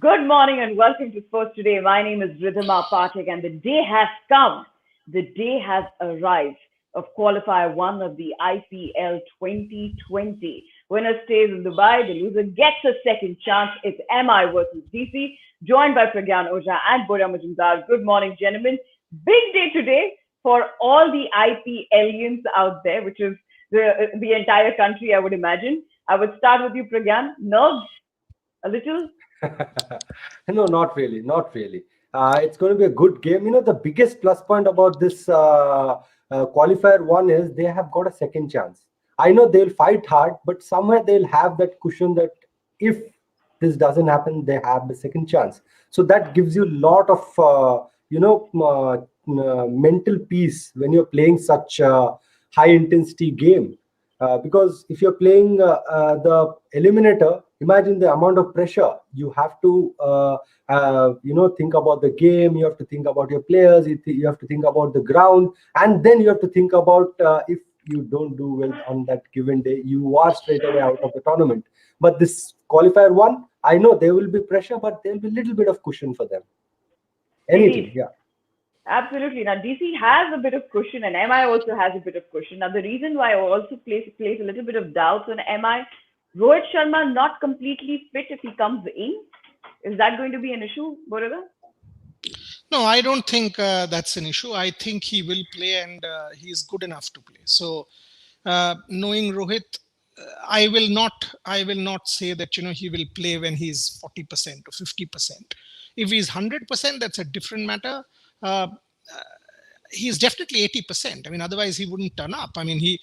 Good morning and welcome to Sports Today. My name is Ridhima Pathak and the day has come. The day has arrived of Qualifier 1 of the IPL 2020. Winner stays in Dubai. The loser gets a second chance. It's MI versus DC, joined by Pragyan Ojha and Bora Majumdar. Good morning, gentlemen. Big day today for all the IPLians out there, which is the entire country, I would imagine. I would start with you, Pragyan. Nerves? A little? No, not really, not really. It's going to be a good game. The biggest plus point about this qualifier one is they have got a second chance. I know they'll fight hard, but somewhere they'll have that cushion that if this doesn't happen, they have the second chance. So that gives you a lot of, mental peace when you're playing such a high intensity game. Because if you're playing the eliminator, imagine the amount of pressure you have to think about the game, you have to think about your players, you have to think about the ground, and then you have to think about if you don't do well on that given day, you are straight away out of the tournament. But this qualifier one, I know there will be pressure, but there'll be a little bit of cushion for them. Anything. Indeed. Yeah. Absolutely. Now, DC has a bit of cushion and MI also has a bit of cushion. Now, the reason why I also place a little bit of doubts on MI, Rohit Sharma not completely fit if he comes in. Is that going to be an issue, Boroga? No, I don't think that's an issue. I think he will play and he is good enough to play. So, knowing Rohit, I will not say that he will play when he's 40% or 50%. If he's 100%, that's a different matter. He's definitely 80%. I mean, otherwise he wouldn't turn up. I mean,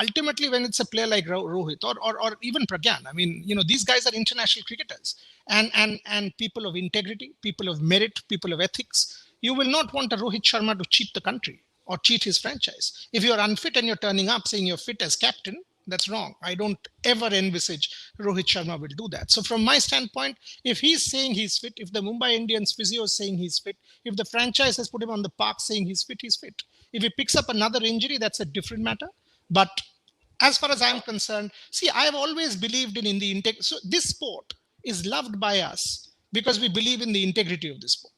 ultimately when it's a player like Rohit or even Pragyan, I mean, these guys are international cricketers and people of integrity, people of merit, people of ethics. You will not want a Rohit Sharma to cheat the country or cheat his franchise. If you're unfit and you're turning up saying you're fit as captain, that's wrong. I don't ever envisage Rohit Sharma will do that. So from my standpoint, if he's saying he's fit, if the Mumbai Indians physio is saying he's fit, if the franchise has put him on the park saying he's fit, he's fit. If he picks up another injury, that's a different matter. But as far as I'm concerned, see, I've always believed in the integrity. So this sport is loved by us because we believe in the integrity of the sport.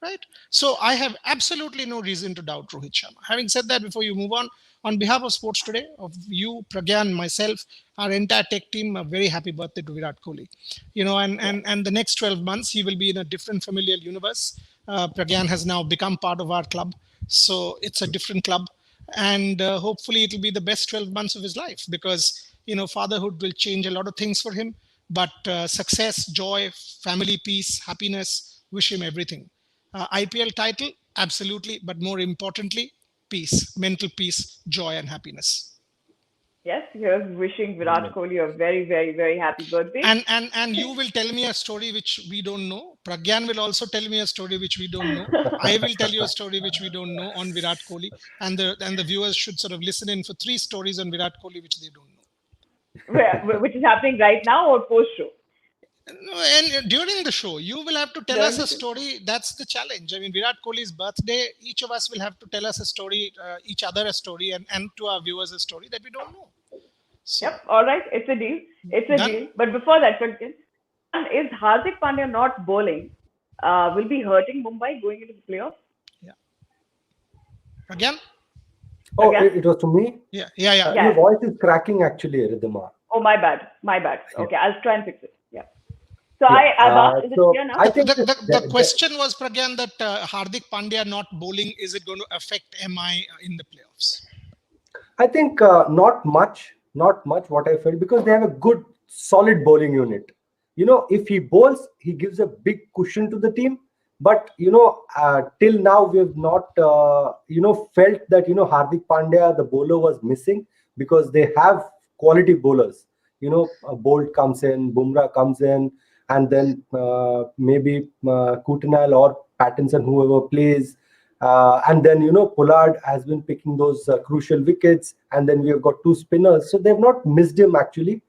Right? So I have absolutely no reason to doubt Rohit Sharma. Having said that, before you move on behalf of Sports Today, of you, Pragyan, myself, our entire tech team, a very happy birthday to Virat Kohli. And the next 12 months, he will be in a different familial universe. Pragyan has now become part of our club. So it's a different club. And hopefully it will be the best 12 months of his life because, fatherhood will change a lot of things for him. But success, joy, family peace, happiness, wish him everything. IPL title, absolutely. But more importantly, peace, mental peace, joy and happiness. Yes, here's wishing Virat Kohli a very, very, very happy birthday. And you will tell me a story which we don't know. Pragyan will also tell me a story which we don't know. I will tell you a story which we don't know on Virat Kohli. And the viewers should sort of listen in for 3 stories on Virat Kohli which they don't know. Which is happening right now or post-show? And during the show, you will have to tell us a story. That's the challenge. I mean, Virat Kohli's birthday, each of us will have to tell us a story, each other a story, and to our viewers a story that we don't know. So, yep. All right. It's a deal. It's a deal. But before that, is Hardik Pandya not bowling will be hurting Mumbai going into the playoffs? Yeah. Again? Oh, it was to me? Yeah. Your voice is cracking actually, Ridhima. Oh, my bad. Okay, I'll try and fix it. Yeah. So I've asked, is it clear now? I think the question was, Pragyan, that Hardik Pandya not bowling, is it going to affect MI in the playoffs? I think not much what I felt, because they have a good, solid bowling unit. If he bowls, he gives a big cushion to the team. But, till now, we have not, felt that, Hardik Pandya, the bowler, was missing, because they have quality bowlers. Bolt comes in, Bumrah comes in, and then maybe Coutinho or Pattinson, whoever plays. And then, Pollard has been picking those crucial wickets. And then we have got 2 spinners. So they've not missed him, actually.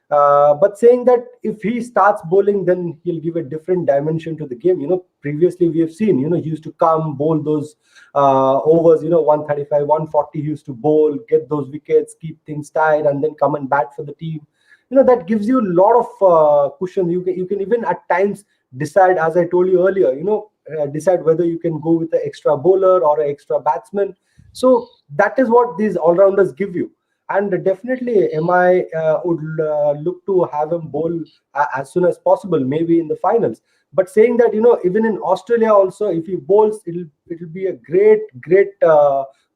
But saying that if he starts bowling, then he'll give a different dimension to the game. Previously we have seen, he used to come, bowl those overs, 135, 140, he used to bowl, get those wickets, keep things tight, and then come and bat for the team. that gives you a lot of cushion. You can even at times decide, as I told you earlier, decide whether you can go with an extra bowler or an extra batsman. So that is what these all-rounders give you. And definitely MI would look to have him bowl as soon as possible, maybe in the finals. But saying that, even in Australia also, if he bowls, it'll be a great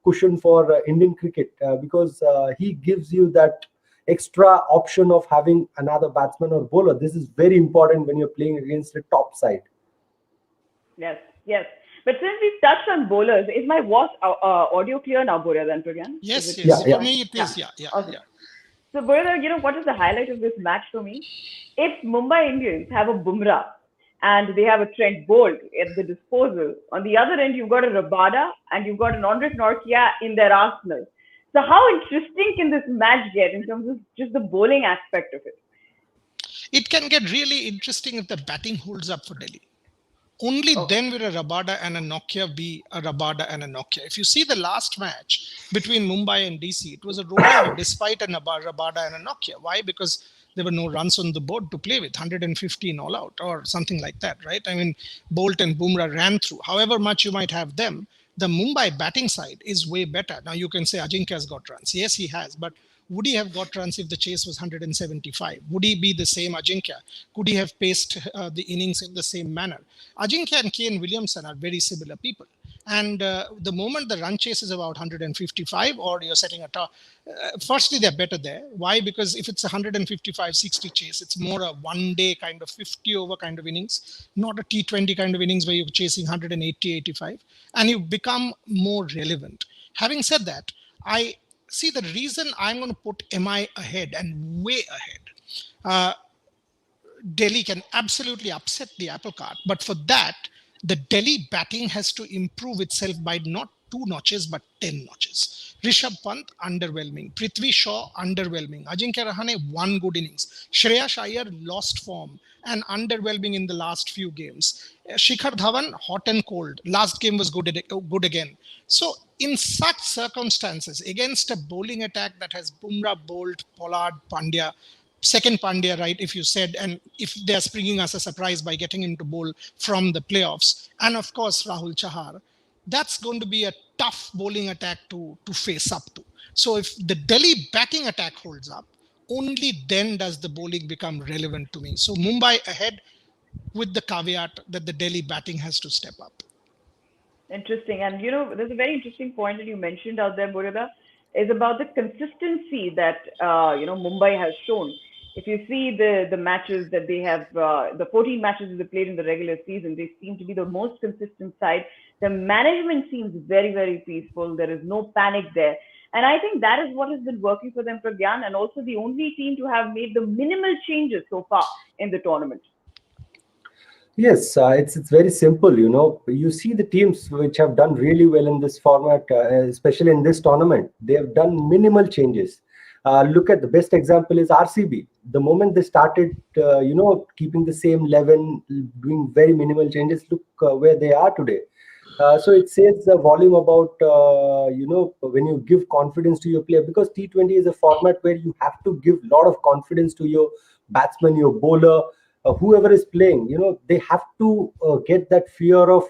cushion for Indian cricket, because he gives you that extra option of having another batsman or bowler. This is very important when you're playing against the top side. Yes, yes. But since we've touched on bowlers, is my voice audio clear now, Burya, then Pragyan? Yes, Yeah, yes. yeah. For me, it is. Yeah, Okay. yeah. So, Burya, what is the highlight of this match for me? If Mumbai Indians have a Bumrah and they have a Trent Bolt at the disposal, on the other end, you've got a Rabada and you've got an Andre Nortje in their arsenal. So, how interesting can this match get in terms of just the bowling aspect of it? It can get really interesting if the batting holds up for Delhi. Only then will a Rabada and a Nokia be a Rabada and a Nokia. If you see the last match between Mumbai and DC, it was a rollover despite a Rabada and a Nokia. Why? Because there were no runs on the board to play with, 115 all out or something like that, right? I mean, Bolt and Bumrah ran through. However much you might have them, the Mumbai batting side is way better. Now you can say Ajinkya's got runs. Yes, he has, but would he have got runs if the chase was 175? Would he be the same Ajinkya? Could he have paced the innings in the same manner? Ajinkya and Kane Williamson are very similar people. And the moment the run chase is about 155 or you're setting a firstly, they're better there. Why? Because if it's a 155-60 chase, it's more a one-day kind of 50 over kind of innings, not a T20 kind of innings where you're chasing 180-85, and you become more relevant. Having said that, I see the reason I'm going to put MI ahead and way ahead. Delhi can absolutely upset the apple cart, but for that, the Delhi batting has to improve itself by not 2 notches, but 10 notches. Rishabh Pant, underwhelming. Prithvi Shaw, underwhelming. Ajinkya Rahane, 1 good innings. Shreyash Iyer, lost form and underwhelming in the last few games. Shikhar Dhawan, hot and cold. Last game was good again. So in such circumstances, against a bowling attack that has Bumrah, Bolt, Pollard, Pandya, second Pandya, right, if you said, and if they're springing us a surprise by getting him to bowl from the playoffs, and of course Rahul Chahar, that's going to be a tough bowling attack to face up to. So if the Delhi batting attack holds up, only then does the bowling become relevant to me. So Mumbai ahead, with the caveat that the Delhi batting has to step up. Interesting. And, there's a very interesting point that you mentioned out there, Burida, is about the consistency that, Mumbai has shown. If you see the matches that they have, the 14 matches that they played in the regular season, they seem to be the most consistent side. The management seems very, very peaceful. There is no panic there. And I think that is what has been working for them, Pragyan, and also the only team to have made the minimal changes so far in the tournament. Yes, it's very simple. You see the teams which have done really well in this format, especially in this tournament. They have done minimal changes. Look at the best example is RCB. The moment they started, keeping the same 11, doing very minimal changes, look where they are today. So it says the volume about, when you give confidence to your player, because T20 is a format where you have to give a lot of confidence to your batsman, your bowler, whoever is playing. They have to get that fear of,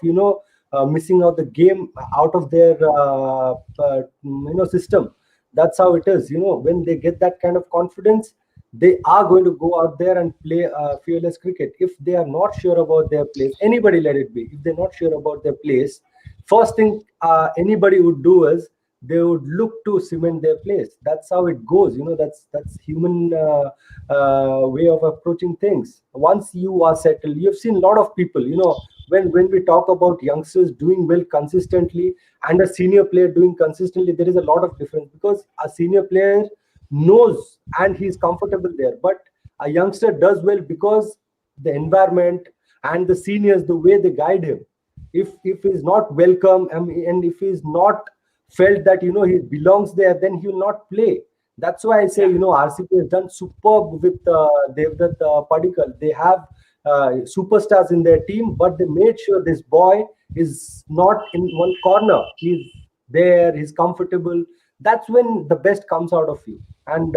missing out the game out of their, system. That's how it is. When they get that kind of confidence, they are going to go out there and play fearless cricket. If they are not sure about their place, anybody let it be. If they're not sure about their place, first thing anybody would do is they would look to cement their place. That's how it goes. That's human way of approaching things. Once you are settled, you've seen a lot of people. When we talk about youngsters doing well consistently and a senior player doing consistently, there is a lot of difference, because a senior player knows and he's comfortable there, but a youngster does well because the environment and the seniors, the way they guide him. If he's not welcome, and if he's not felt that he belongs there, then he will not play. That's why I say RCB has done superb with Devdutt Padikkal. They have superstars in their team, but they made sure this boy is not in one corner. He's there, he's comfortable. that's when the best comes out of you. And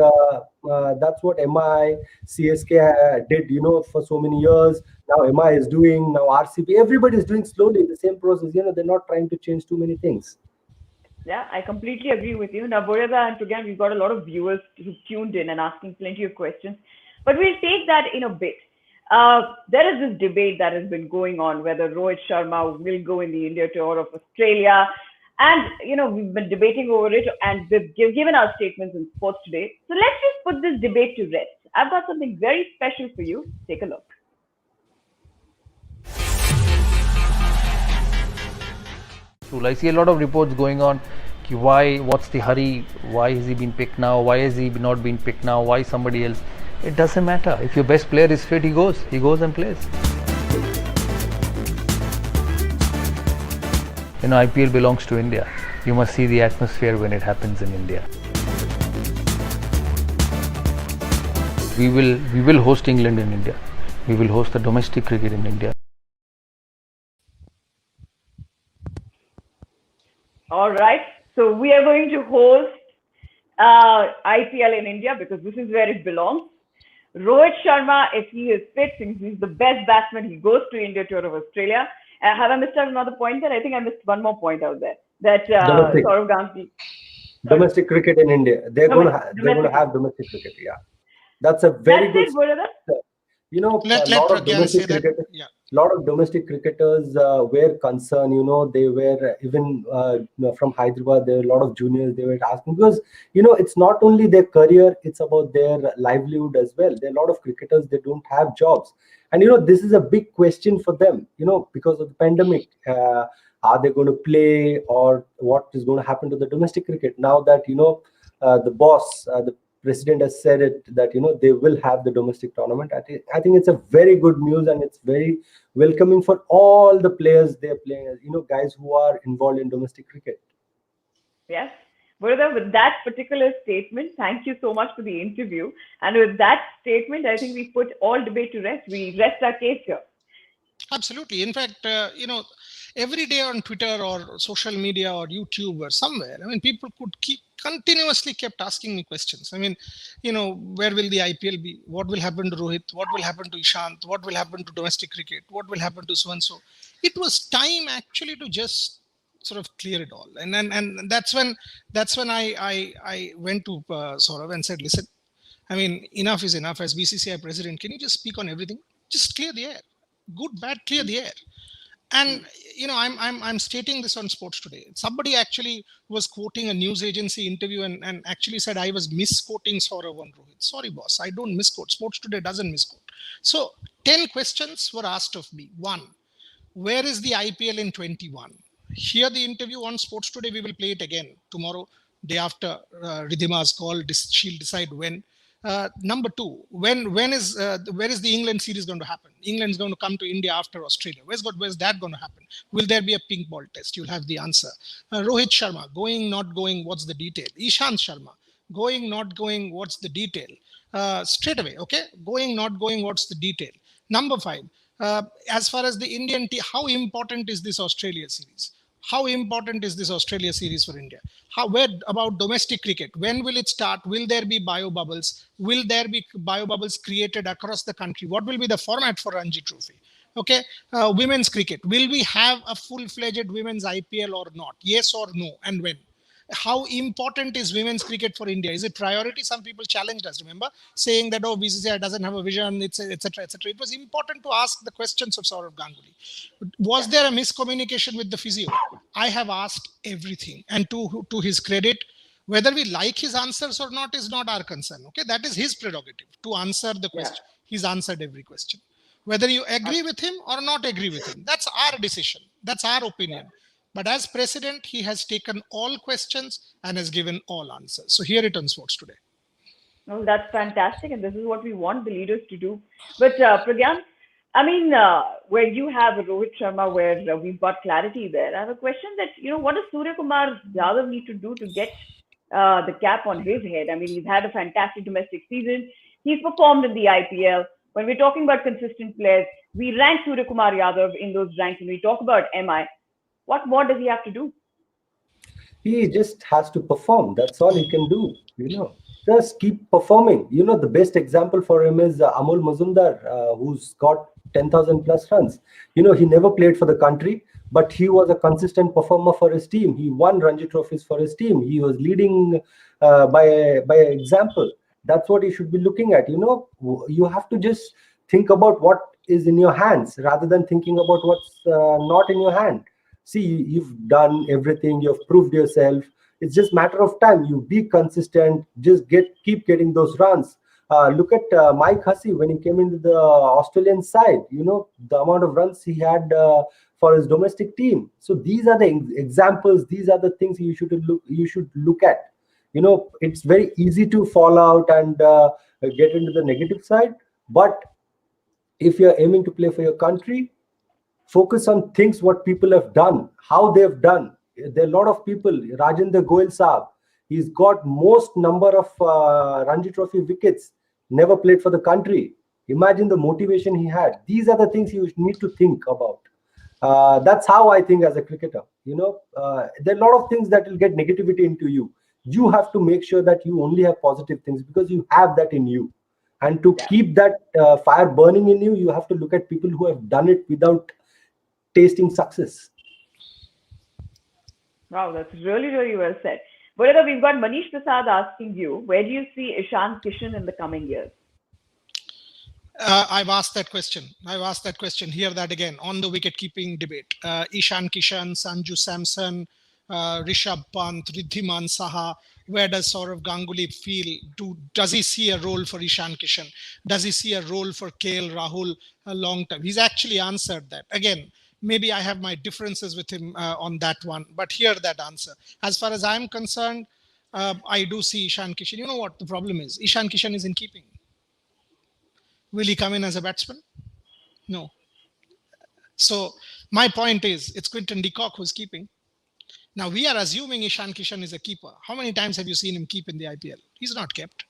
that's what MI, CSK did, for so many years. Now MI is doing, now RCB, everybody is doing slowly the same process. They're not trying to change too many things. Yeah, I completely agree with you. Now, Boyada and Pragyan, we've got a lot of viewers who tuned in and asking plenty of questions, but we'll take that in a bit. There is this debate that has been going on whether Rohit Sharma will go in the India tour of Australia. And, we've been debating over it and we've given our statements in sports today. So let's just put this debate to rest. I've got something very special for you. Take a look. I see a lot of reports going on. Why? What's the hurry? Why has he been picked now? Why has he not been picked now? Why somebody else? It doesn't matter. If your best player is fit, he goes and plays. IPL belongs to India. You must see the atmosphere when it happens in India. We will host England in India. We will host the domestic cricket in India. All right. So we are going to host IPL in India because this is where it belongs. Rohit Sharma, if he is fit, since he's the best batsman, he goes to India tour of Australia. Have I missed out another point there? I think I missed one more point out there. That Saurav Ganguly. Domestic cricket in India. They're going to have domestic cricket. Yeah, that's a very good. Lot of domestic cricketers were concerned. They were even from Hyderabad. There were a lot of juniors. They were asking because it's not only their career; it's about their livelihood as well. There are a lot of cricketers, they don't have jobs, and this is a big question for them. Because of the pandemic, are they going to play, or what is going to happen to the domestic cricket now that the boss, the president has said it that they will have the domestic tournament. I think it's a very good news, and it's very welcoming for all the players they're playing, guys who are involved in domestic cricket. Yes. Further, with that particular statement, thank you so much for the interview. And with that statement, I think we put all debate to rest. We rest our case here. Absolutely. In fact, every day on Twitter or social media or YouTube or somewhere, people could continuously kept asking me questions. Where will the IPL be? What will happen to Rohit? What will happen to Ishant? What will happen to domestic cricket? What will happen to so and so? It was time actually to just sort of clear it all. And that's when I went to Saurav and said, listen, enough is enough. As BCCI president, can you just speak on everything? Just clear the air. Good, bad, clear the air. And I'm stating this on Sports Today. Somebody actually was quoting a news agency interview and actually said I was misquoting Saurav and Rohit. Sorry, boss, I don't misquote. Sports Today doesn't misquote. So 10 questions were asked of me. 1, where is the IPL in 21? Hear the interview on Sports Today. We will play it again tomorrow, day after Ridhima's call. She'll decide when. Number 2, where is the England series going to happen? England's going to come to India after Australia. Where's that going to happen? Will there be a pink ball test? You'll have the answer. Rohit Sharma, going, not going, what's the detail? Ishant Sharma, going, not going, what's the detail? Straight away, okay? Going, not going, what's the detail? Number 5, as far as the Indian team, how important is this Australia series? How important is this Australia series for India? Where about domestic cricket? When will it start? Will there be bio bubbles? Will there be bio bubbles created across the country? What will be the format for Ranji Trophy? Okay, women's cricket. Will we have a full-fledged women's IPL or not? Yes or no, and when? How important is women's cricket for India? Is it priority? Some people challenged us, remember, saying that, BCCI doesn't have a vision, etc., etc. It was important to ask the questions of Saurav Ganguly. Was there a miscommunication with the physio? I have asked everything, and to his credit, whether we like his answers or not is not our concern. Okay, that is his prerogative to answer the question. Yeah. He's answered every question. Whether you agree with him or not agree with him, that's our decision. That's our opinion. Yeah. But as president, he has taken all questions and has given all answers. So hear it on Sports Today. Oh, that's fantastic. And this is what we want the leaders to do. But Pragyan, where you have Rohit Sharma, where we've got clarity there, I have a question that, what does Surya Kumar Yadav need to do to get the cap on his head? He's had a fantastic domestic season. He's performed in the IPL. When we're talking about consistent players, we rank Surya Kumar Yadav in those ranks. When we talk about MI, what more does he have to do? He just has to perform. That's all he can do. Just keep performing. The best example for him is Amol Mazumdar, who's got 10,000 plus runs. He never played for the country, but he was a consistent performer for his team. He won Ranji trophies for his team. He was leading by example. That's what you should be looking at. You have to just think about what is in your hands rather than thinking about what's not in your hand. See, you've done everything. You've proved yourself. It's just matter of time. You be consistent. Just keep getting those runs. Look at Mike Hussey when he came into the Australian side. The amount of runs he had for his domestic team. So these are the examples. These are the things you should look at. It's very easy to fall out and get into the negative side. But if you're aiming to play for your country, focus on things what people have done, how they've done. There are a lot of people. Rajendra Goyal Saab, he's got most number of Ranji Trophy wickets, never played for the country. Imagine the motivation he had. These are the things you need to think about. That's how I think as a cricketer. There are a lot of things that will get negativity into you. You have to make sure that you only have positive things because you have that in you. And to keep that fire burning in you, you have to look at people who have done it without tasting success. Wow, that's really, really well said. But we've got Manish Prasad asking you, where do you see Ishan Kishan in the coming years? I've asked that question. Hear that again on the wicket-keeping debate. Ishan Kishan, Sanju Samson, Rishabh Pant, Riddhiman Saha. Where does Saurav Ganguly feel? Does he see a role for Ishan Kishan? Does he see a role for KL Rahul a long time? He's actually answered that. Again, maybe I have my differences with him on that one, but hear that answer. As far as I'm concerned, I do see Ishan Kishan. You know what the problem is? Ishan Kishan is in keeping. Will he come in as a batsman? No. So my point is, it's Quinton de Kock who's keeping. Now we are assuming Ishan Kishan is a keeper. How many times have you seen him keep in the IPL? He's not kept.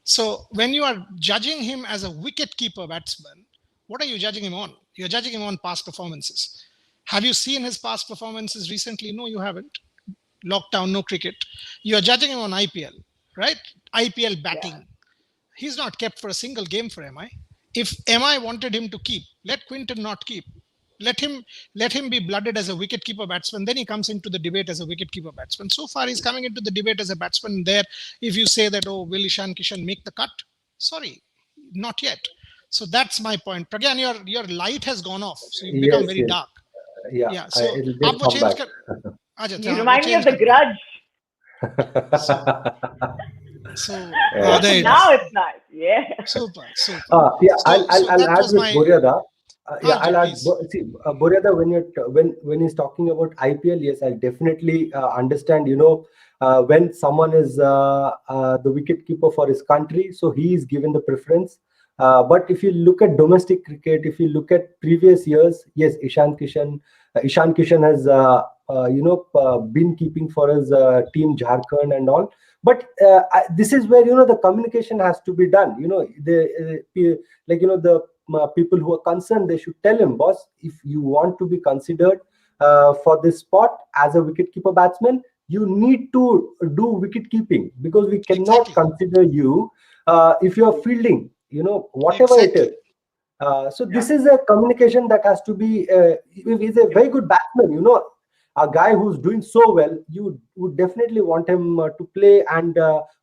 So when you are judging him as a wicket-keeper batsman, what are you judging him on? You're judging him on past performances. Have you seen his past performances recently? No, you haven't. Lockdown, no cricket. You're judging him on IPL, right? IPL batting. Yeah. He's not kept for a single game for MI. If MI wanted him to keep, let Quinton not keep. Let him be blooded as a wicketkeeper batsman. Then he comes into the debate as a wicketkeeper batsman. So far, he's coming into the debate as a batsman there. If you say that, oh, will Ishan Kishan make the cut? Sorry, not yet. So that's my point. Pragyan, your light has gone off. So you've become very dark. Yeah. So it'll just come back. You remind me of The Grudge. Now it's nice. Yeah. Super. I'll add with Boryada. I'll add. See, Boryada, when he's talking about IPL, yes, I definitely understand. When someone is the wicketkeeper for his country, so he is given the preference. But if you look at domestic cricket, if you look at previous years, yes, Ishan Kishan has been keeping for his team Jharkhand and all. But this is where the communication has to be done. The people who are concerned, they should tell him, boss, if you want to be considered for this spot as a wicketkeeper batsman, you need to do wicket keeping because we cannot consider you if you are fielding. Whatever it is. So this is a communication that has to be. If he's a very good batsman, a guy who's doing so well, you would definitely want him to play and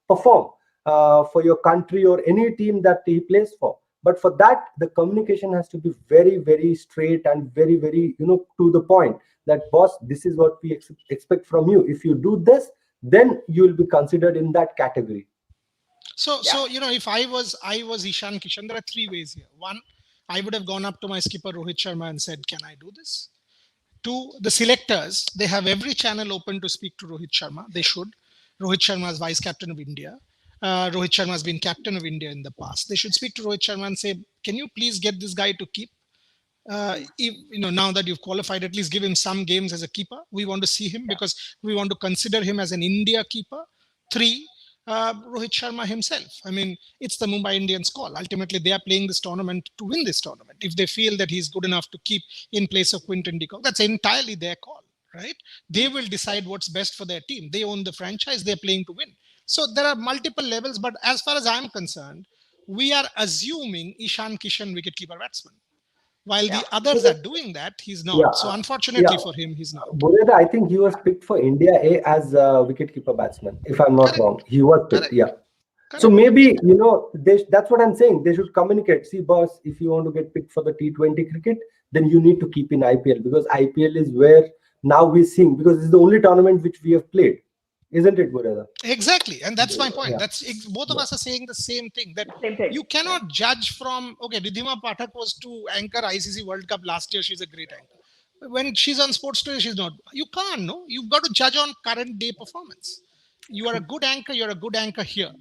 perform for your country or any team that he plays for. But for that, the communication has to be very, very straight and very, very, to the point. That, boss, this is what we expect from you. If you do this, then you will be considered in that category. So if I was Ishan Kishan, there are three ways here. One, I would have gone up to my skipper Rohit Sharma and said, can I do this? Two, the selectors, they have every channel open to speak to Rohit Sharma. They should. Rohit Sharma is vice captain of India. Rohit Sharma has been captain of India in the past. They should speak to Rohit Sharma and say, can you please get this guy to keep? Now that you've qualified, at least give him some games as a keeper. We want to see him because we want to consider him as an India keeper. Three, Rohit Sharma himself. I mean, it's the Mumbai Indians call. Ultimately, they are playing this tournament to win this tournament. If they feel that he's good enough to keep in place of Quinton de Kock, that's entirely their call. right? They will decide what's best for their team. They own the franchise. They're playing to win. So there are multiple levels. But as far as I'm concerned, we are assuming Ishan Kishan wicketkeeper batsman. While the others are doing that, he's not. Yeah. So unfortunately for him, he's not. Bureda, I think he was picked for India A as a wicketkeeper batsman, if I'm not wrong. He was picked, Correct. So maybe, that's what I'm saying. They should communicate. See, boss, if you want to get picked for the T20 cricket, then you need to keep in IPL, because IPL is where now we're seeing, because it's the only tournament which we have played. Isn't it, Bureda? Exactly. And that's my point. Yeah. That's both of us are saying the same thing, that Same thing. you cannot judge from, okay, Ridhima Pathak was to anchor ICC World Cup last year. She's a great anchor. When she's on Sports Today, she's not. You can't, no? You've got to judge on current day performance. You are a good anchor. You're a good anchor here.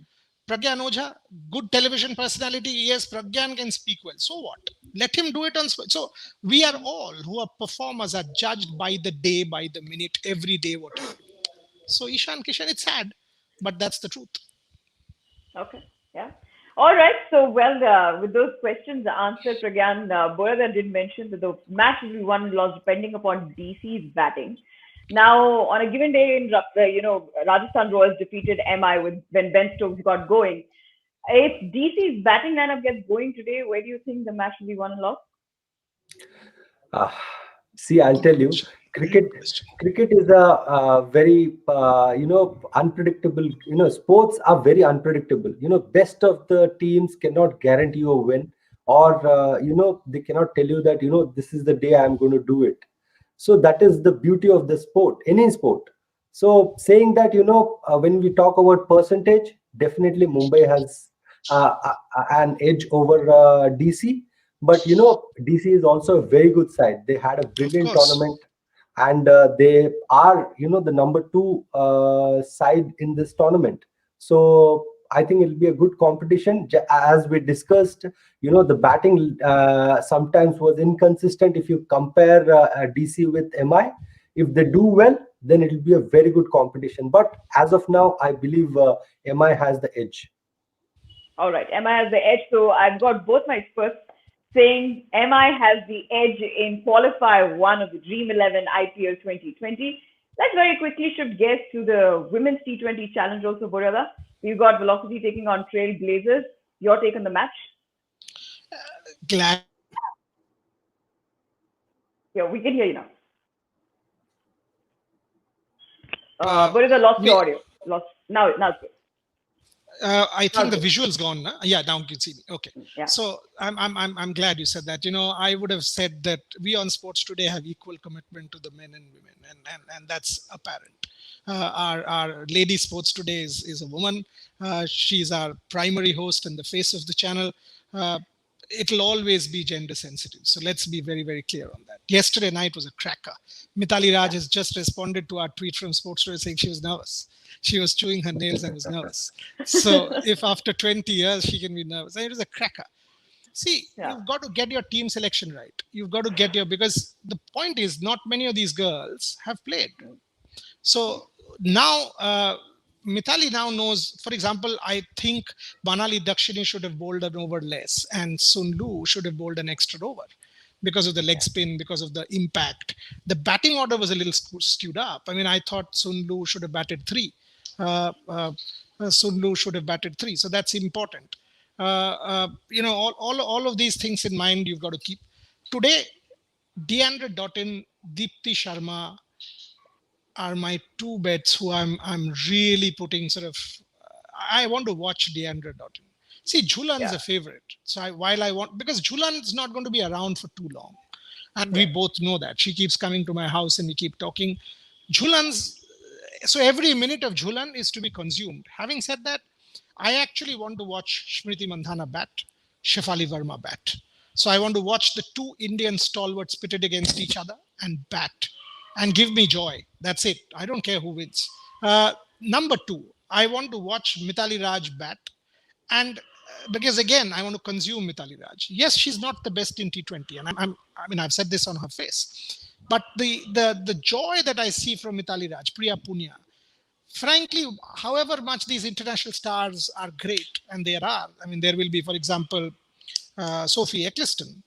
Pragyan Ojha, good television personality. Yes, Pragyan can speak well. So what? Let him do it on. So we are all who are performers are judged by the day, by the minute, every day, whatever. So Ishan Kishan, it's sad, but that's the truth. Okay. Yeah. All right. So, with those questions answered, Pragyan, Bureda did mention that the match will be won and lost depending upon DC's batting. Now, on a given day in Rajasthan Royals defeated MI when Ben Stokes got going. If DC's batting lineup gets going today, where do you think the match will be won and lost? See, I'll tell you, cricket is a very unpredictable. Sports are very unpredictable. Best of the teams cannot guarantee you a win, or they cannot tell you that this is the day I'm going to do it. So that is the beauty of the sport, any sport. So saying that, when we talk about percentage, definitely Mumbai has an edge over DC. But, DC is also a very good side. They had a brilliant tournament, and they are, the number 2 side in this tournament. So I think it'll be a good competition. As we discussed, the batting sometimes was inconsistent if you compare DC with MI. If they do well, then it'll be a very good competition. But as of now, I believe MI has the edge. All right, MI has the edge. So I've got both my experts saying MI has the edge in Qualifier 1 of the Dream 11 IPL 2020. Let's very quickly shift gears to the Women's T20 Challenge also, Bureda. We've got Velocity taking on Trail Blazers. Your take on the match? Glad. Yeah, we can hear you now. Bureda lost your audio. Now it's good. I think the visual's gone. Huh? Yeah, now you can see me. Okay. Yeah. So I'm glad you said that. I would have said that we on Sports Today have equal commitment to the men and women, and that's apparent. Our lady Sports Today is a woman. She's our primary host and the face of the channel. It'll always be gender sensitive. So let's be very, very clear on that. Yesterday night was a cracker. Mithali Raj has just responded to our tweet from Sports Today saying she was nervous. She was chewing her nails and was nervous. So if after 20 years she can be nervous, it was a cracker. See, you've got to get your team selection right. You've got to because the point is not many of these girls have played. So now Mithali now knows, for example, I think Banali Dakshini should have bowled an over less and Sun Lu should have bowled an extra over because of the leg spin, because of the impact. The batting order was a little skewed up. I mean, I thought Sun Lu should have batted 3. Sun Lu should have batted 3. So that's important. All of these things in mind, you've got to keep. Today, Deandra Doughton, Deepti Sharma are my 2 bets who I'm really putting I want to watch Deandra Doughton. See, Jhulan's a favorite. So because Jhulan's not going to be around for too long. And we both know that. She keeps coming to my house and we keep talking. So every minute of Jhulan is to be consumed. Having said that, I actually want to watch Smriti Mandhana bat, Shefali Verma bat. So I want to watch the 2 Indian stalwarts pitted against each other and bat. And give me joy. That's it. I don't care who wins. Number 2, I want to watch Mithali Raj bat. And because again, I want to consume Mithali Raj. Yes, she's not the best in T20. And I've said this on her face. But the joy that I see from Mithali Raj, Priya Punya, frankly, however much these international stars are great, and there are. I mean, there will be, for example, Sophie Eccleston.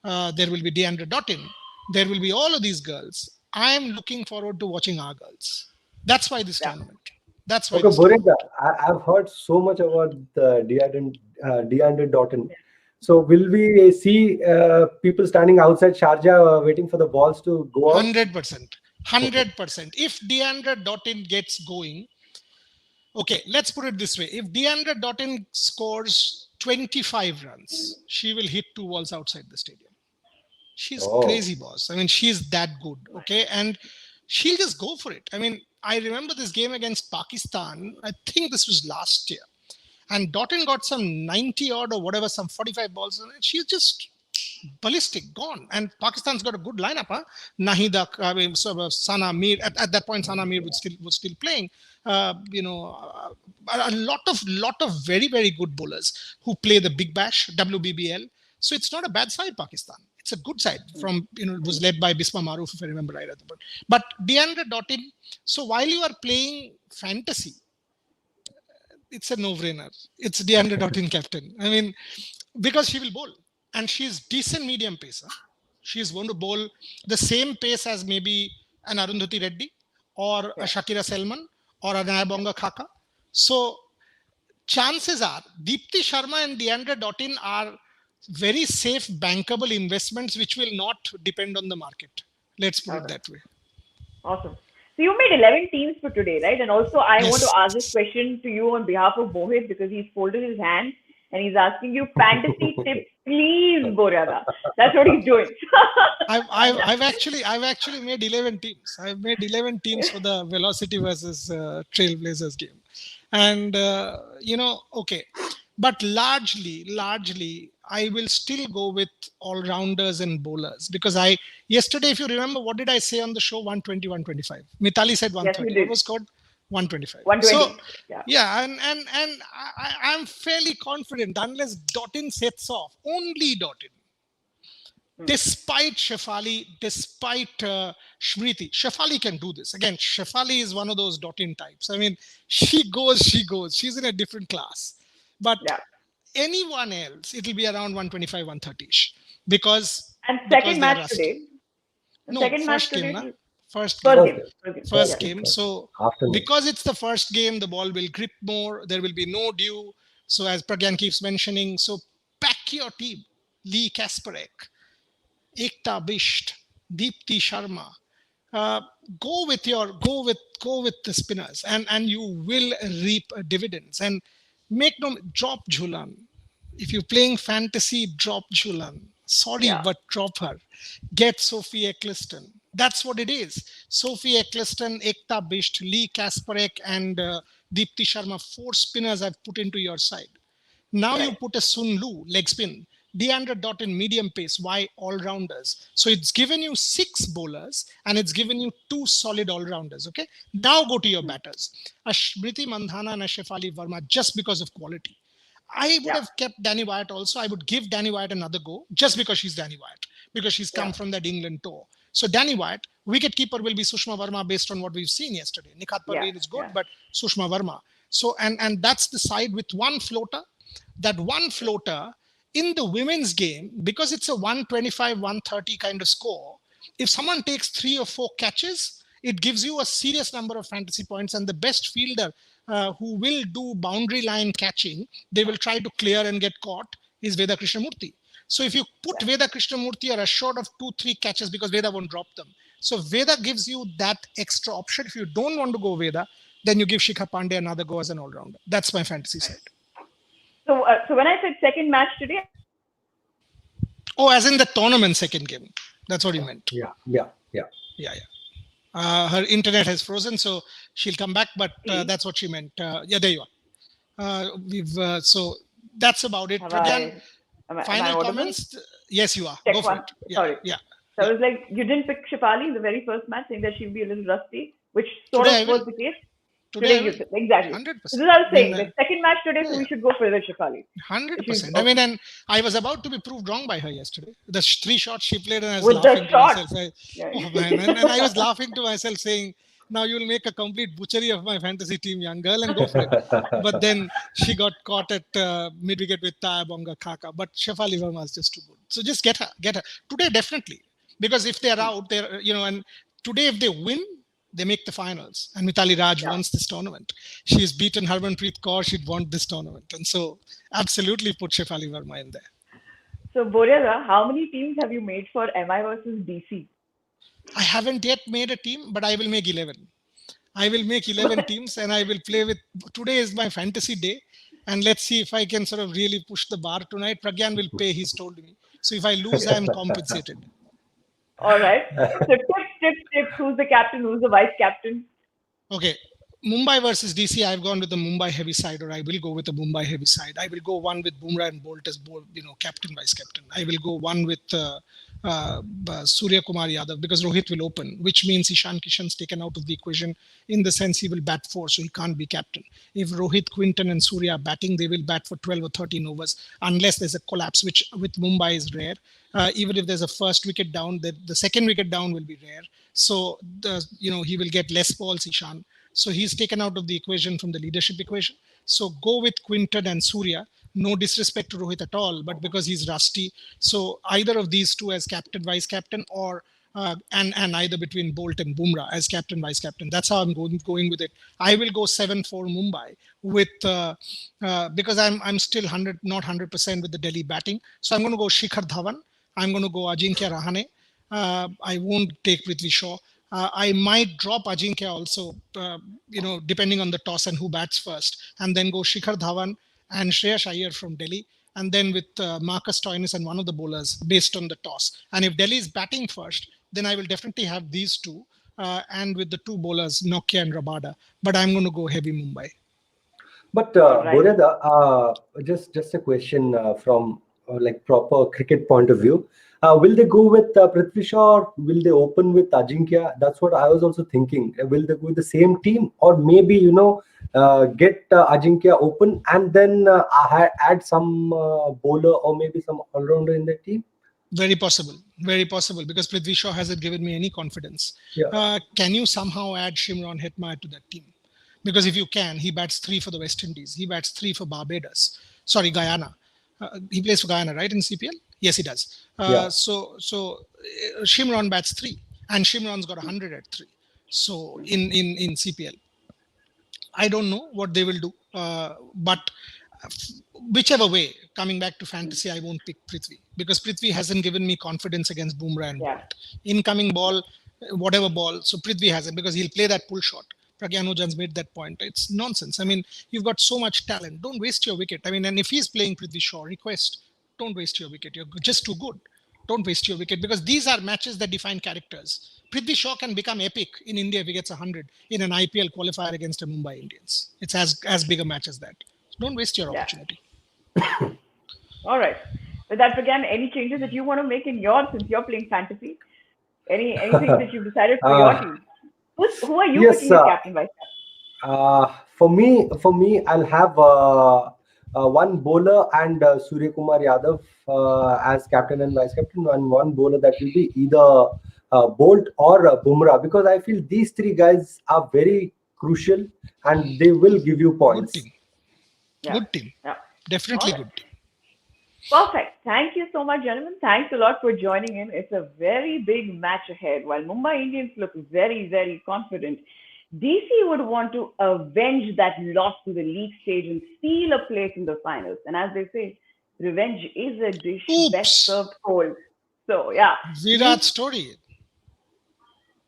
There will be Deandra Doughton. There will be all of these girls. I am looking forward to watching our girls. That's why this tournament. That's why. Okay, This tournament. Boringa, I've heard so much about the DeAndre Doughton. So will we see people standing outside Sharjah waiting for the balls to go out? 100%. 100%. If DeAndre Doughton gets going, okay, let's put it this way. If DeAndre Doughton scores 25 runs, she will hit 2 balls outside the stadium. She's crazy, boss. I mean, she's that good. Okay. And she'll just go for it. I mean, I remember this game against Pakistan. I think this was last year. And Doughton got some 90 odd or whatever, some 45 balls. And she's just ballistic, gone. And Pakistan's got a good lineup. Huh? Nahida, I mean, Sana Mir. At that point, Sana Mir was still playing. A lot of very, very good bowlers who play the Big Bash, WBBL. So it's not a bad side, Pakistan. It's a good side. It was led by Bisma Maroof, if I remember right. But DeAndre Doughton. So while you are playing fantasy, it's a no-brainer. It's DeAndre Doughton captain. I mean, because she will bowl. And she's decent medium pacer. She's going to bowl the same pace as maybe an Arundhati Reddy or a Shakira Selman or a Nayabonga Khaka. So chances are Deepti Sharma and DeAndre Doughton are very safe, bankable investments which will not depend on the market. Let's put it that way. Awesome. So you made 11 teams for today, right? And also I want to ask this question to you on behalf of Mohit because he's folded his hands and he's asking you fantasy tips, please, Borada. That's what he's doing. I've actually made 11 teams. I've made 11 teams for the Velocity versus Trailblazers game, and okay, but largely, I will still go with all-rounders and bowlers because yesterday, if you remember, what did I say on the show? 120, 125. Mitali said 130. Yes, what was scored? 125. 120. So and I'm fairly confident unless Doughton sets off, only Doughton. Despite Shefali, despite Smriti, Shefali can do this. Again, Shefali is one of those Doughton types. I mean, she goes. She's in a different class. But anyone else, it'll be around 125, 130-ish. Second match today. First game. So because it's the first game, the ball will grip more. There will be no dew. So as Pragyan keeps mentioning, so pack your team. Lee Kasparek, Ekta Bisht, Deepti Sharma. Go with the spinners, and you will reap dividends. And drop Jhulan. If you're playing fantasy, drop Jhulan. Sorry, but drop her. Get Sophie Eccleston. That's what it is. Sophie Eccleston, Ekta Bisht, Lee Kasparek, and Deepti Sharma. 4 spinners I've put into your side. Now you put a Sun Lu, leg spin. DeAndre Doughton, medium pace. Why? All-rounders. So it's given you 6 bowlers and it's given you 2 solid all-rounders. Okay. Now go to your batters. A Smriti Mandhana and a Shefali Verma just because of quality. I would have kept Danny Wyatt also. I would give Danny Wyatt another go just because she's Danny Wyatt. Because she's come from that England tour. So Danny Wyatt, wicketkeeper will be Sushma Verma based on what we've seen yesterday. Nikhat Parveen is good, but Sushma Verma. So and that's the side with one floater. That one floater in the women's game, because it's a 125, 130 kind of score, if someone takes 3 or 4 catches, it gives you a serious number of fantasy points. And the best fielder who will do boundary line catching, they will try to clear and get caught, is Veda Krishnamurthy. So if you put Veda Krishnamurthy, you're assured of 2-3 catches because Veda won't drop them. So Veda gives you that extra option. If you don't want to go Veda, then you give Shikha Pandey another go as an all-rounder. That's my fantasy side. So when I said second match today... Oh, as in the tournament second game. That's what you meant. Yeah. Her internet has frozen, so she'll come back, but that's what she meant. There you are. So that's about it. Final comments? Yes, you are. Go for it. Sorry. Yeah. So I was like, you didn't pick Shefali in the very first match, saying that she'd be a little rusty, which sort of was the case. Today you picked. Exactly. 100%. This is what I was saying. The second match today, so we should go for the Shefali. 100%. I mean, and I was about to be proved wrong by her yesterday. The 3 shots she played, and I was with laughing to myself. Oh man! And I was laughing to myself, saying, "Now you'll make a complete butchery of my fantasy team, young girl, and go for it." But then she got caught at mid-wicket with Tayabonga Khaka. But Shefali Verma is just too good. So just get her today, definitely. Because if they're out, and Today, if they win, they make the finals. And Mithali Raj wants this tournament. She has beaten Harmanpreet Kaur. She'd want this tournament. And so absolutely put Shefali Verma in there. So, Boryada, how many teams have you made for MI versus DC? I haven't yet made a team, but I will make 11. I will make 11 teams and I will play with. Today is my fantasy day. And let's see if I can sort of really push the bar tonight. Pragyan will pay, he's told me. So if I lose, I am compensated. All right. So tips. Who's the captain? Who's the vice captain? Okay. Mumbai versus DC, I've gone with the Mumbai heavy side, or I will go with the Mumbai heavy side. I will go one with Bumrah and Bolt as captain, vice captain. I will go one with Surya Kumar Yadav because Rohit will open, which means Ishan Kishan's taken out of the equation in the sense he will bat 4, so he can't be captain. If Rohit, Quinton and Surya are batting, they will bat for 12 or 13 overs unless there's a collapse, which with Mumbai is rare. Even if there's a first wicket down, the second wicket down will be rare. So he will get less balls, Ishan. So he's taken out of the equation from the leadership equation. So go with Quinton and Surya. No disrespect to Rohit at all, but because he's rusty. So either of these two as captain, vice captain, or and either between Bolt and Bumrah as captain, vice captain. That's how I'm going with it. I will go 7-4 Mumbai with because I'm still not 100% with the Delhi batting. So I'm going to go Shikhar Dhawan. I'm going to go Ajinkya Rahane. I won't take Prithvi Shaw. I might drop Ajinkya also, depending on the toss and who bats first, and then go Shikhar Dhawan and Shreyas Iyer from Delhi, and then with Marcus Stoinis and one of the bowlers based on the toss. And if Delhi is batting first, then I will definitely have these two, and with the two bowlers, Nokia and Rabada. But I'm going to go heavy Mumbai. But Boryada, just a question from like proper cricket point of view. Will they go with Prithvi Shaw or will they open with Ajinkya? That's what I was also thinking. Will they go with the same team or maybe, get Ajinkya open and then add some bowler or maybe some all-rounder in the team? Very possible because Prithvi Shaw hasn't given me any confidence. Yeah. Can you somehow add Shimron Hetmeyer to that team? Because if you can, he bats 3 for the West Indies. He bats 3 for Barbados. Sorry, Guyana. He plays for Guyana, right, in CPL? Yes, he does. So Shimron bats 3, and Shimron's got 100 at 3. So in CPL, I don't know what they will do, but whichever way, coming back to fantasy, I won't pick Prithvi because Prithvi hasn't given me confidence against Bumrah and Bolt. Incoming ball, whatever ball. So Prithvi hasn't because he'll play that pull shot. Pragyan Ojan's made that point. It's nonsense. I mean, you've got so much talent. Don't waste your wicket. I mean, and if he's playing Prithvi Shaw, request, don't waste your wicket. You're just too good. Don't waste your wicket because these are matches that define characters. Prithvi Shaw can become epic in India if he gets 100 in an IPL qualifier against a Mumbai Indians. It's as big a match as that. So don't waste your opportunity. All right. With that, again, any changes that you want to make in yours since you're playing fantasy? Anything that you've decided for your team? Who are you picking as captain, vice captain? For me, I'll have one bowler and Surya Kumar Yadav as captain and vice captain, and one bowler that will be either Bolt or Bumrah, because I feel these 3 guys are very crucial and they will give you points. Good team. Good team. Yeah. Definitely good team. Perfect. Thank you so much, gentlemen. Thanks a lot for joining in. It's a very big match ahead. While Mumbai Indians look very, very confident, DC would want to avenge that loss to the league stage and steal a place in the finals. And as they say, revenge is a dish best served cold. So, yeah. Virat story.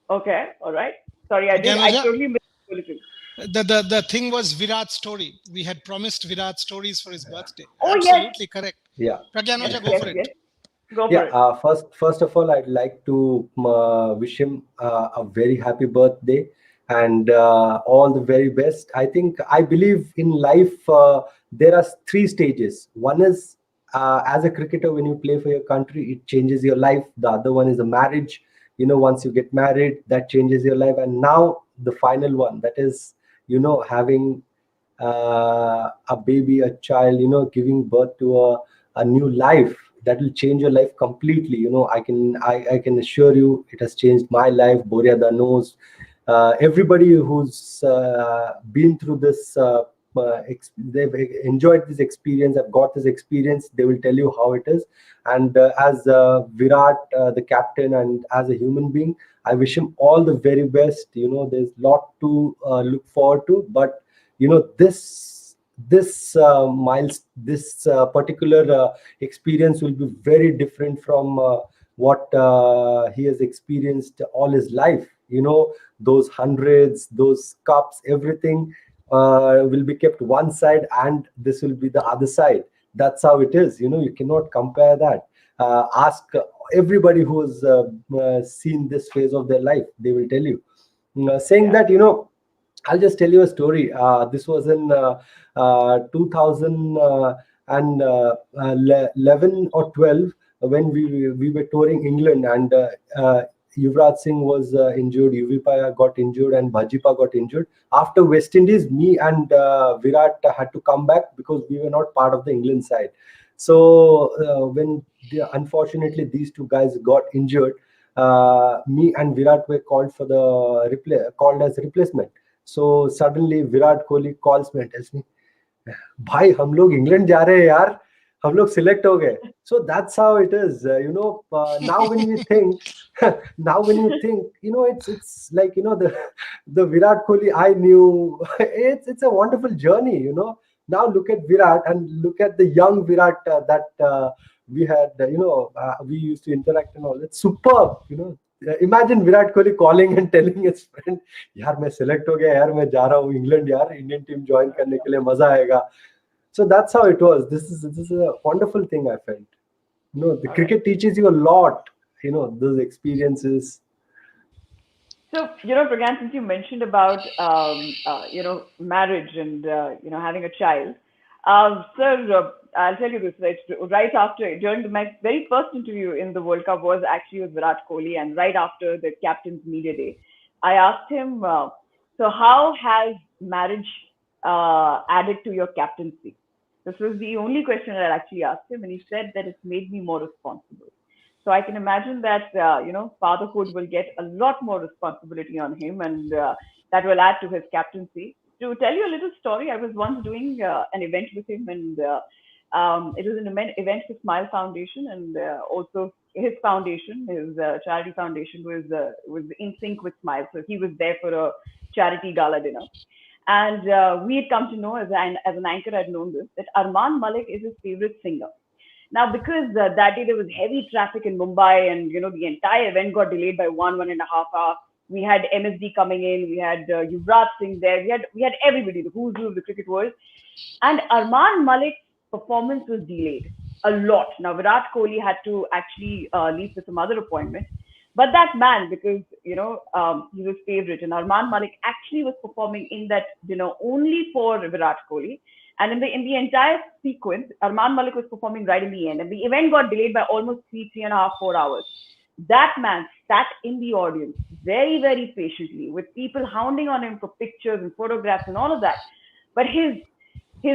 Okay. All right. Sorry, I totally missed it. The thing was Virat story. We had promised Virat stories for his birthday. Oh, absolutely correct. Yeah. Pragyan Oja, go for it. Go for it. First of all, I'd like to wish him a very happy birthday and all the very best. I believe in life there are 3 stages. One is as a cricketer, when you play for your country, it changes your life. The other one is a marriage. Once you get married, that changes your life. And now the final one, that is, having a baby, a child, giving birth to a new life that will change your life completely. I can assure you it has changed my life. Boryada knows. Everybody who's been through this they've enjoyed this experience, have got this experience. They will tell you how it is. And as Virat, the captain, and as a human being, I wish him all the very best. There's a lot to look forward to, but this particular experience will be very different from what he has experienced all his life. Those hundreds, those cups, everything will be kept one side, and this will be the other side. That's how it is. You cannot compare that. Ask everybody who's seen this phase of their life. They will tell you. Saying that, I'll just tell you a story. This was in 2011 or 12, when we were touring England, and Yuvraj Singh was injured, Yuvipaya got injured, and Bhajipa got injured. After West Indies, me and Virat had to come back because we were not part of the England side. So when unfortunately these two guys got injured, me and Virat were called as replacement. So suddenly Virat Kohli calls me and tells me, भाई हम लोग England जा रहे हैं यार, हम लोग select हो गए. So that's how it is. Now when you think, it's like, the Virat Kohli I knew. It's a wonderful journey. Now look at Virat and look at the young Virat that we had. We used to interact and all. It's superb. Imagine Virat Kohli calling and telling his friend, यार मैं select हो गया यार, मैं जा रहा हूँ England यार, इंडियन टीम ज्वाइन करने के लिए, मजा आएगा. So that's how it was. This is a wonderful thing I felt. The cricket teaches you a lot. Those experiences. So, Pragyan, since you mentioned about, marriage and, having a child, sir, I'll tell you this, right after, during my very first interview in the World Cup was actually with Virat Kohli, and right after the captain's media day, I asked him, so how has marriage added to your captaincy? This was the only question that I actually asked him, and he said that it's made me more responsible. So I can imagine that, fatherhood will get a lot more responsibility on him, and that will add to his captaincy. To tell you a little story, I was once doing an event with him, and it was an event for Smile Foundation, and also his foundation, his charity foundation, was in sync with Smile. So he was there for a charity gala dinner. And we had come to know, as an anchor, I'd known this, that Arman Malik is his favorite singer. Now, because that day there was heavy traffic in Mumbai, and the entire event got delayed by 1.5 hours. We had MSD coming in, we had Yuvraj Singh there, we had everybody, the who's who of the cricket world, and Arman Malik's performance was delayed a lot. Now, Virat Kohli had to actually leave for some other appointment, but that man, because he was favorite, and Arman Malik actually was performing in that dinner only for Virat Kohli. And in the entire sequence, Arman Malik was performing right in the end. And the event got delayed by almost 3.5, 4 hours. That man sat in the audience very, very patiently, with people hounding on him for pictures and photographs and all of that. But his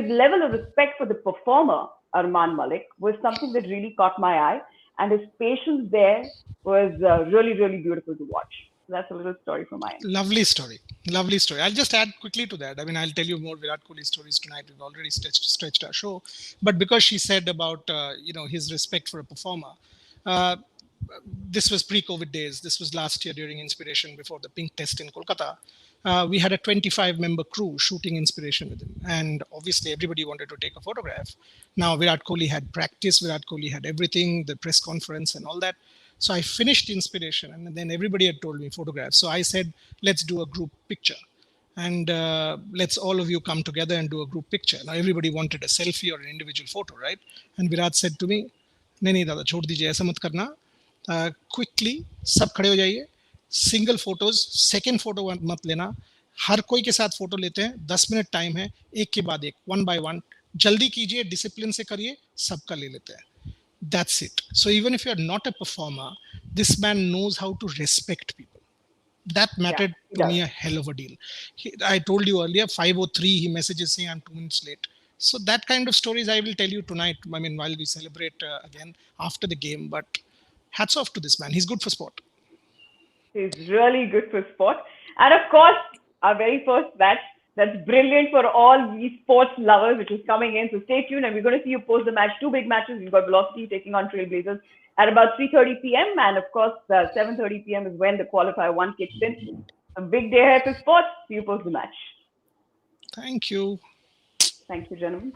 level of respect for the performer, Arman Malik, was something that really caught my eye. And his patience there was really, really beautiful to watch. So that's a little story from my end. Lovely story. I'll just add quickly to that. I mean, I'll tell you more Virat Kohli stories tonight. We've already stretched our show. But because she said about, his respect for a performer, this was pre-COVID days. This was last year during Inspiration, before the Pink Test in Kolkata. We had a 25-member crew shooting Inspiration with him. And obviously, everybody wanted to take a photograph. Now, Virat Kohli had practice. Virat Kohli had everything, the press conference and all that. So I finished Inspiration, and then everybody had told me photographs. So I said, let's do a group picture. And let's all of you come together and do a group picture. Now, everybody wanted a selfie or an individual photo, right? And Virat said to me, नहीं दादा, छोड़ दीजिए, ऐसा मत करना. Quickly, सब खड़े हो जाइए. Single photos, second photo मत लेना. हर कोई के साथ फोटो लेते हैं. 10 मिनट टाइम है, एक के बाद एक, one by one. जल्दी कीजिए, डिसिप्लिन से करिए, सबका ले लेते हैं. That's it. So even if you're not a performer, this man knows how to respect people. That mattered to me a hell of a deal. I told you earlier, 5:03, he messages saying I'm 2 minutes late. So that kind of stories I will tell you tonight. I mean, while we celebrate again after the game. But hats off to this man. He's good for sport. He's really good for sport. And of course, our very first match, That's brilliant for all these sports lovers, which is coming in. So stay tuned, and we're going to see you post the match. Two big matches. We've got Velocity taking on Trailblazers at about 3:30 p.m. And of course, 7:30 p.m. is when the qualifier one kicks in. A big day ahead for sports. See you post the match. Thank you. Thank you, gentlemen.